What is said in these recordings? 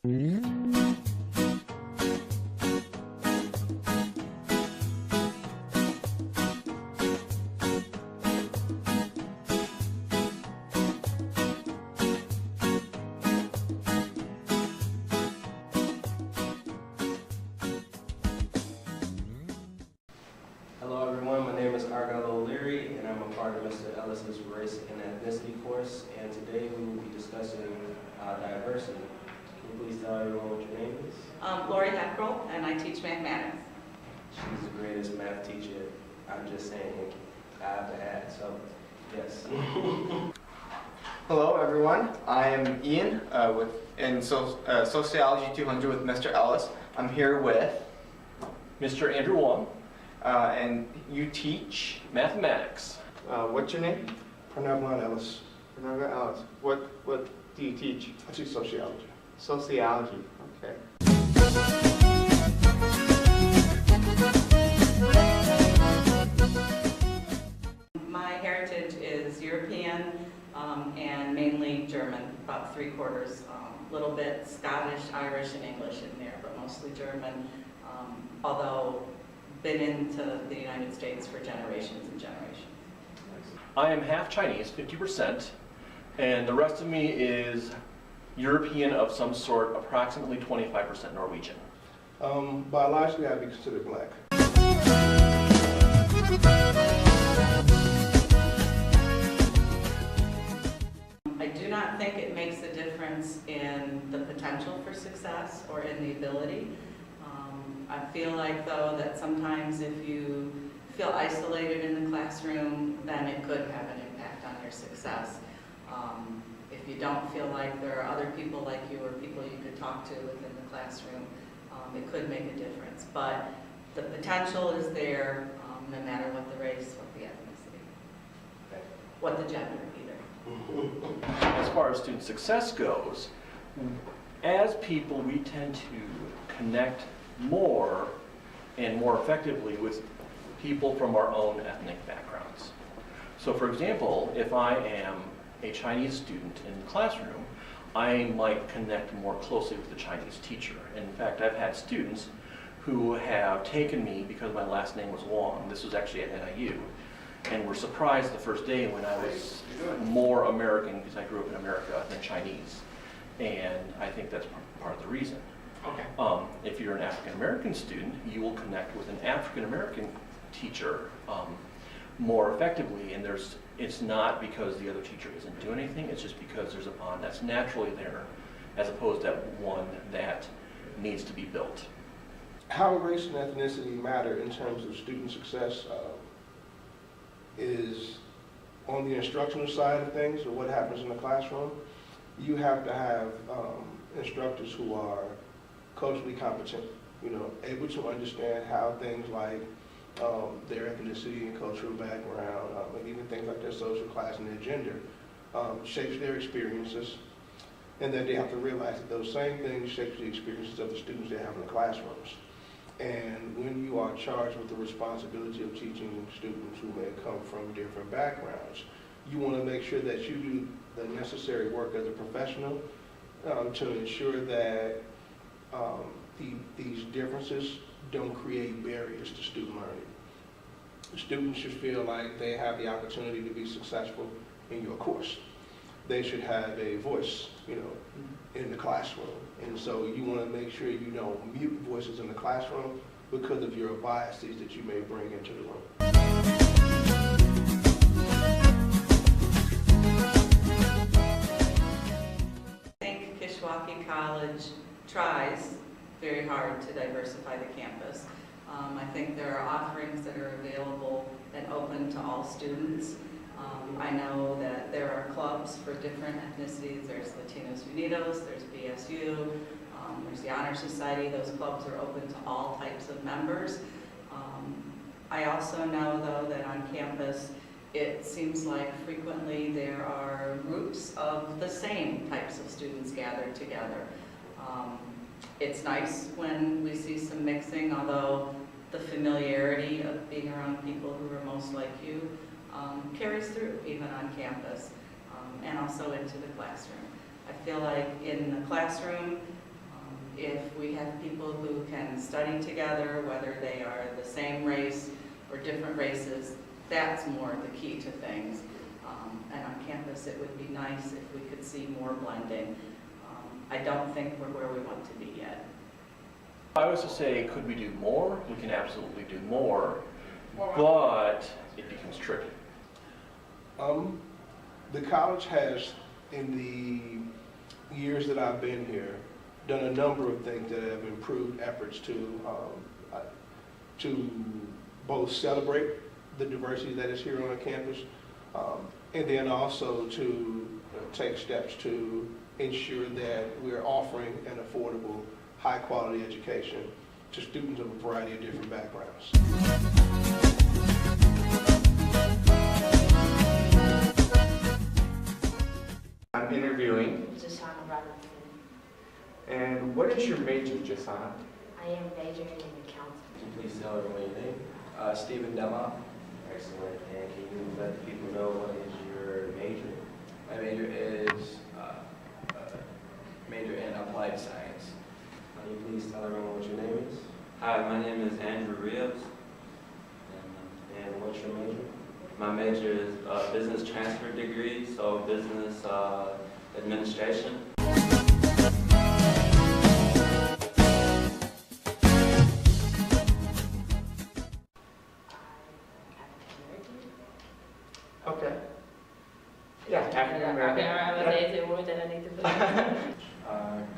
Hello everyone, my name is Argyle O'Leary and I'm a part of Mr. Ellis's Race and Ethnicity course, and today we will be discussing diversity. Can you please tell everyone what your name is? Lori Heckrell, and I teach mathematics. She's the greatest math teacher. I'm just saying, I have to add, so yes. Hello everyone, I am Ian in Sociology 200 with Mr. Ellis. I'm here with Mr. Andrew Wong, and you teach mathematics. what's your name? Pranav Ellis. Renata Ellis. What do you teach? I teach sociology. Sociology. Okay. My heritage is European and mainly German, about 3/4, a little bit Scottish, Irish, and English in there, but mostly German, although been into the United States for generations and generations. I am half Chinese, 50%, and the rest of me is European of some sort, approximately 25% Norwegian. Biologically, I'd be considered black. I do not think it makes a difference in the potential for success or in the ability. I feel like, though, that sometimes if you feel isolated in the classroom, then it could have an impact on your success. If you don't feel like there are other people like you or people you could talk to within the classroom, it could make a difference. But the potential is there, no matter what the race, what the ethnicity, what the gender either. As far as student success goes, as people, we tend to connect more and more effectively with people from our own ethnic backgrounds. So for example, if I am a Chinese student in the classroom, I might connect more closely with the Chinese teacher. In fact, I've had students who have taken me because my last name was Wong. This was actually at NIU. And were surprised the first day when I was more American, because I grew up in America, than Chinese. And I think that's part of the reason. Okay. If you're an African American student, you will connect with an African American teacher more effectively, and it's not because the other teacher isn't doing anything, it's just because there's a bond that's naturally there, as opposed to one that needs to be built. How race and ethnicity matter in terms of student success is on the instructional side of things, or what happens in the classroom. You have to have instructors who are culturally competent, able to understand how things like their ethnicity and cultural background, and even things like their social class and their gender, shapes their experiences, and that they have to realize that those same things shape the experiences of the students they have in the classrooms. And when you are charged with the responsibility of teaching students who may come from different backgrounds, you want to make sure that you do the necessary work as a professional to ensure that these differences don't create barriers to student learning. Students should feel like they have the opportunity to be successful in your course. They should have a voice, in the classroom. And so you want to make sure you don't mute voices in the classroom because of your biases that you may bring into the room. I think Kishwaukee College tries very hard to diversify the campus. I think there are offerings that are available and open to all students. I know that there are clubs for different ethnicities. There's Latinos Unidos, there's BSU, there's the Honor Society. Those clubs are open to all types of members. I also know, though, that on campus it seems like frequently there are groups of the same types of students gathered together. It's nice when we see some mixing, although the familiarity of being around people who are most like you carries through even on campus and also into the classroom. I feel like in the classroom, If we have people who can study together, whether they are the same race or different races, that's more the key to things. And on campus, it would be nice if we could see more blending. I don't think we're where we want to be yet. If I was to say, could we do more? We can absolutely do more, but it becomes tricky. The college has, in the years that I've been here, done a number of things that have improved efforts to both celebrate the diversity that is here on the campus, and then also to take steps to ensure that we're offering an affordable, high-quality education to students of a variety of different backgrounds. I'm interviewing. Jashana Robinson. And what is your major, Jasana? I am majoring in accounting. Could you please tell everyone your name? Stephen Dema. Excellent. And can you let the people know what is your major? My major is major in applied science. Can you please tell everyone what your name is? Hi, my name is Andrew Rios. And what's your major? My major is business transfer degree, so business administration. Okay. Yeah, African American. Okay, all right, Yeah. is there more that I need to put?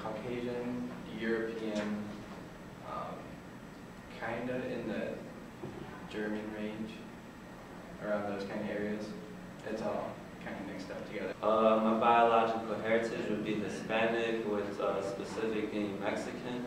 Caucasian, European, kinda in the German range, around those kind of areas. It's all kind of mixed up together. My biological heritage would be Hispanic, with specific being Mexican.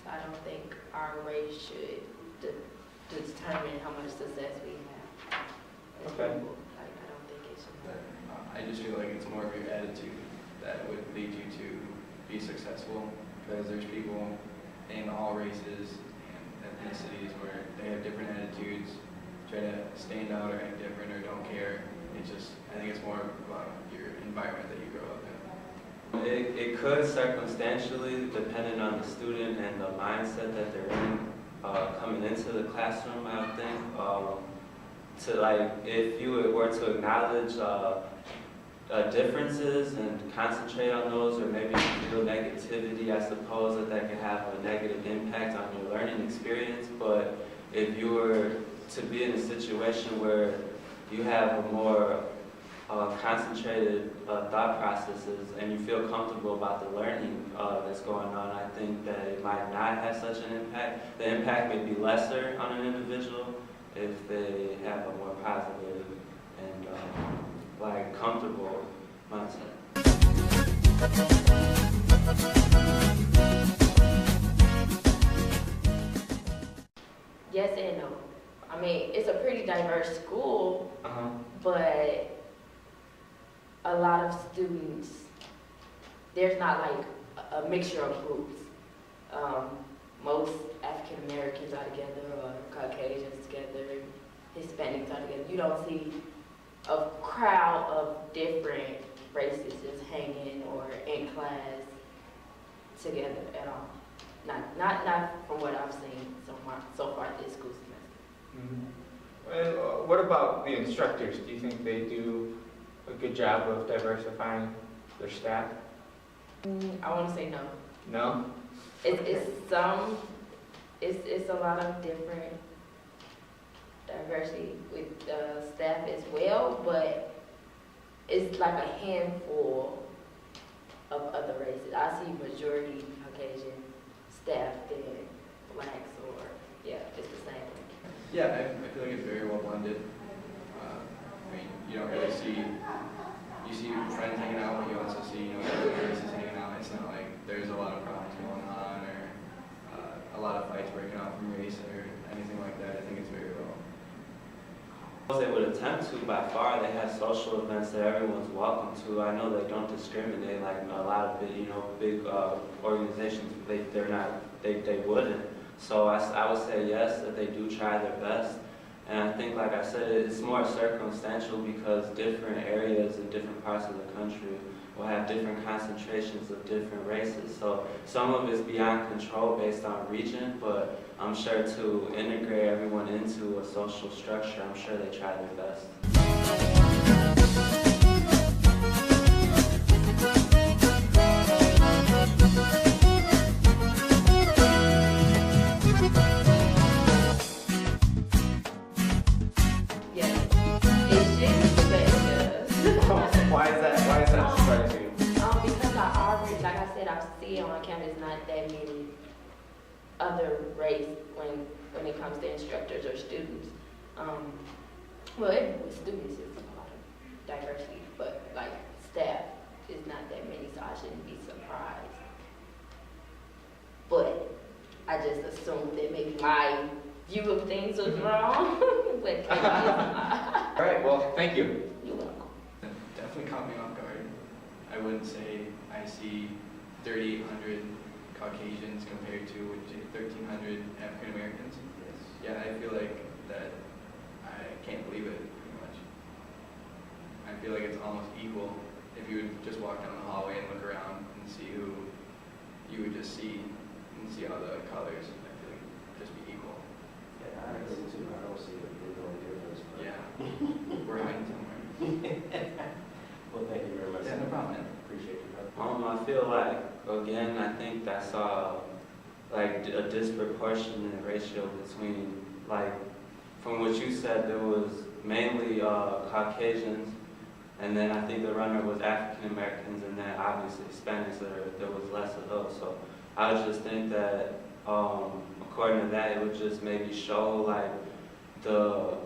I don't think our race should determine how much success we have. as Okay. people. Like, I don't think it should. I just feel like it's more of your attitude that would lead you to be successful, because there's people in all races and ethnicities where they have different attitudes, try to stand out or act different or don't care. It's just, I think it's more about your environment that you grow up in. It could circumstantially, depending on the student and the mindset that they're in, coming into the classroom, I would think. To like, if you were to acknowledge differences and concentrate on those, or maybe you feel negativity, I suppose that could have a negative impact on your learning experience. But if you were to be in a situation where you have a more concentrated thought processes and you feel comfortable about the learning that's going on, I think that it might not have such an impact. The impact may be lesser on an individual if they have a more positive and like comfortable mindset. Yes and no. I mean, it's a pretty diverse school, but a lot of students, there's not like a mixture of groups. Most African Americans are together, or Caucasians together, Hispanics are together. You don't see a crowd of different races just hanging or in class together at all. Not from what I've seen so far this school semester. And what about the instructors? Do you think they do a good job of diversifying their staff? I want to say no. No? It's a lot of different diversity with staff as well, but it's like a handful of other races. I see majority Caucasian staff than blacks, or yeah, it's the same. Yeah, I feel like it's very well blended. I mean, you don't really see, you see friends hanging out, but you also see, different races hanging out. It's not like there's a lot of problems going on, or a lot of fights breaking out from race or anything like that. I think it's very well. They would attempt to, by far. They have social events that everyone's welcome to. I know they don't discriminate like a lot of big organizations. They wouldn't. So I would say yes, that they do try their best. And I think, like I said, it's more circumstantial because different areas in different parts of the country will have different concentrations of different races. So some of it's beyond control based on region, but I'm sure to integrate everyone into a social structure, I'm sure they try their best. Why is that surprising? Because I already, like I said, I see on campus not that many other race when it comes to instructors or students. Well, with students is a lot of diversity, but like staff is not that many, so I shouldn't be surprised. But I just assumed that maybe my view of things was wrong, but maybe it's not. All right, well, thank you. You're welcome. It definitely caught me off guard. I wouldn't say I see 3,800 Caucasians compared to 1,300 African Americans. Yes. Yeah, I feel like that. I can't believe it, pretty much. I feel like it's almost equal. If you would just walk down the hallway and look around and see who you would just see and see all the colors, I feel like it'd just be equal. Yeah, I agree too. I don't see a big difference. But Yeah, we're hiding somewhere. well, thank you very much. Yeah, no problem, man. Appreciate you. I feel like, again, I think that's like a disproportionate ratio between, like, from what you said, there was mainly Caucasians, and then I think the runner was African Americans, and then obviously Hispanics, there was less of those. So I would just think that, according to that, it would just maybe show like the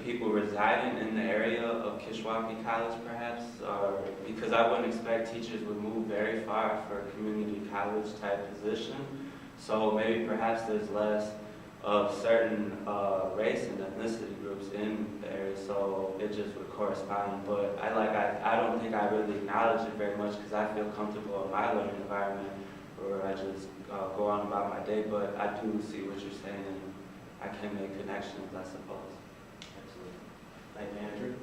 people residing in the area of Kishwaukee College, perhaps, or because I wouldn't expect teachers would move very far for a community college type position. So maybe perhaps there's less of certain race and ethnicity groups in the area, so it just would correspond. But I don't think I really acknowledge it very much because I feel comfortable in my learning environment where I just go on about my day. But I do see what you're saying, and I can make connections, I suppose. Absolutely. Thank you, Andrew.